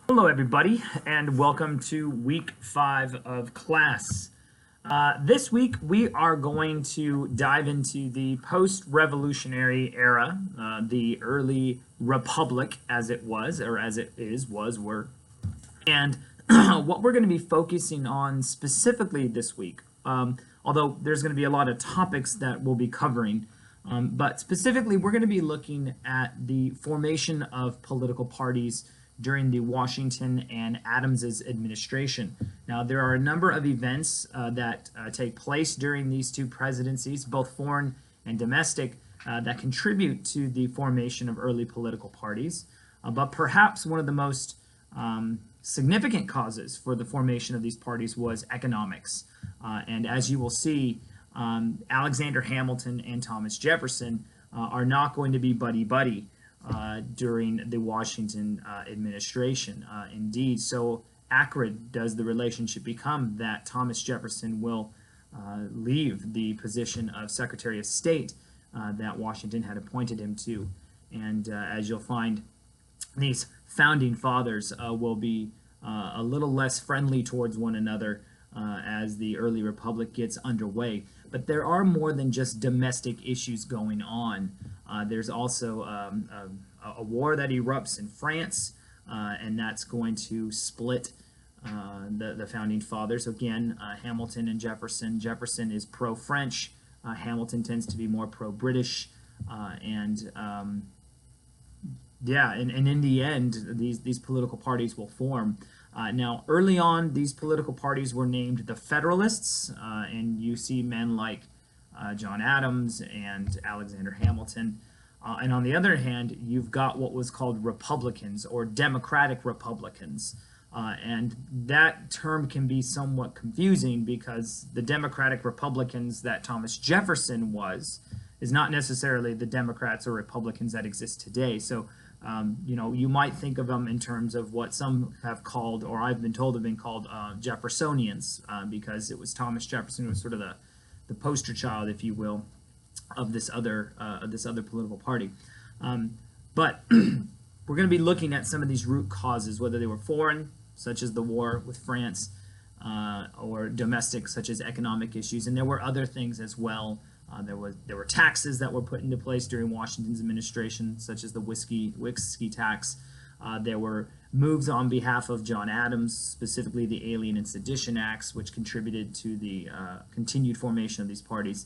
Hello, everybody, and welcome to week 5 of class. This week, we are going to dive into the post-revolutionary era, the early republic, as it was, or as it is, was, were. And what we're going to be focusing on specifically this week, although there's going to be a lot of topics that we'll be covering, but specifically, we're going to be looking at the formation of political parties during the Washington and Adams's administration. Now, there are a number of events that take place during these two presidencies, both foreign and domestic, that contribute to the formation of early political parties. But perhaps one of the most significant causes for the formation of these parties was economics. And as you will see, Alexander Hamilton and Thomas Jefferson are not going to be buddy-buddy during the Washington administration. Indeed, so acrid does the relationship become that Thomas Jefferson will leave the position of Secretary of State that Washington had appointed him to. And as you'll find, these founding fathers will be a little less friendly towards one another as the early republic gets underway. But there are more than just domestic issues going on. There's also a war that erupts in France, and that's going to split the founding fathers. Again, Hamilton and Jefferson. Jefferson is pro-French. Hamilton tends to be more pro-British. Yeah, and in the end, these political parties will form. Now, early on, these political parties were named the Federalists, and you see men like John Adams and Alexander Hamilton. And on the other hand, you've got what was called Republicans or Democratic Republicans. And that term can be somewhat confusing because the Democratic Republicans that Thomas Jefferson was is not necessarily the Democrats or Republicans that exist today. So, you might think of them in terms of what some have called, or I've been told have been called, Jeffersonians, because it was Thomas Jefferson who was sort of the poster child, if you will, of this other political party. But we're going to be looking at some of these root causes, whether they were foreign, such as the war with France, or domestic, such as economic issues. And there were other things as well. There were taxes that were put into place during Washington's administration, such as the whiskey tax. There were moves on behalf of John Adams, specifically the Alien and Sedition Acts, which contributed to the continued formation of these parties.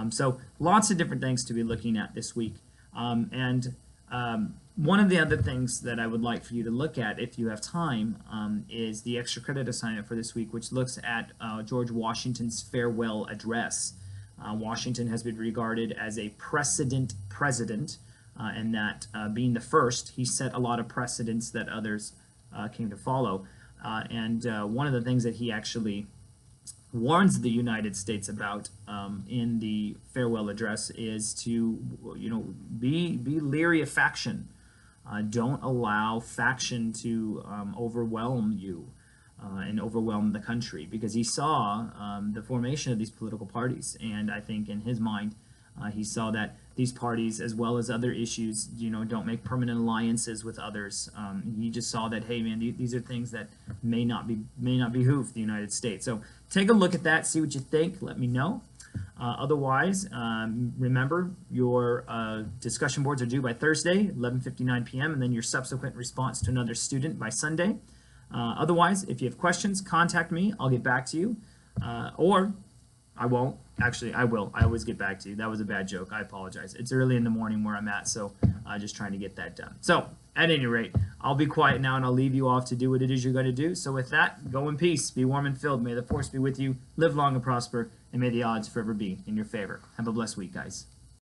So lots of different things to be looking at this week. One of the other things that I would like for you to look at, if you have time, is the extra credit assignment for this week, which looks at George Washington's farewell address. Washington has been regarded as a precedent president, and that being the first, he set a lot of precedents that others came to follow. One of the things that he actually warns the United States about in the farewell address is to, be leery of faction. Don't allow faction to overwhelm you and overwhelm the country, because he saw the formation of these political parties, and I think in his mind he saw that these parties, as well as other issues, don't make permanent alliances with others. He just saw that, hey man, these are things that may not behoove the United States. So take a look at that, see what you think, let me know. Otherwise, remember, your discussion boards are due by Thursday, 11:59 p.m., and then your subsequent response to another student by Sunday. Otherwise, if you have questions, contact me. I'll get back to you. Or I won't. Actually, I will. I always get back to you. That was a bad joke. I apologize. It's early in the morning where I'm at, so just trying to get that done. So, at any rate, I'll be quiet now, and I'll leave you off to do what it is you're going to do. So with that, go in peace. Be warm and filled. May the force be with you. Live long and prosper, and may the odds forever be in your favor. Have a blessed week, guys.